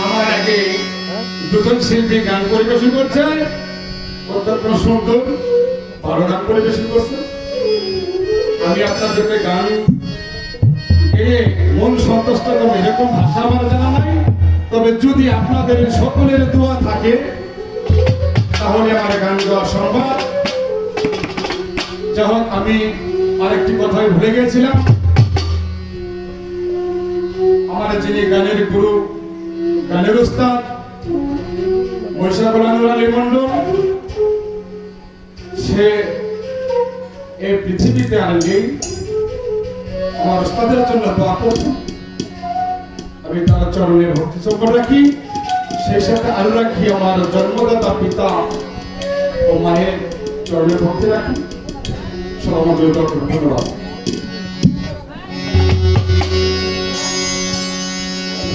আমার আগে দুজন শিল্পী গান পরিবেশন করছে, অত্যন্ত সুন্দর ভালো গান পরিবেশন করছে। আমি আপনার জন্য গান গেয়ে মন সন্তুষ্ট করবো এরকম ভাষা আমার জানা নাই, তবে যদি আপনাদের সকলের দোয়া থাকে তাহলে আমার গান গাওয়া সম্ভব। যাই হোক, আমি আরেকটি কথাই ভুলে গেছিলাম। আমার যিনি গানের গুরু, গানের উস্তাদ মহিষাকুল আলী মন্ডল, সে এই পৃথিবীতে আর নেই। আমার উস্তাদের জন্য দোয়া করছি, আমি তার চরণে ভক্তি চোপড় রাখি। সেই সাথে আরো রাখি আমার জন্মদাতা পিতা ও মায়ের চরণে ভক্তি রাখি। সব আমার জন্য ধন্যবাদ।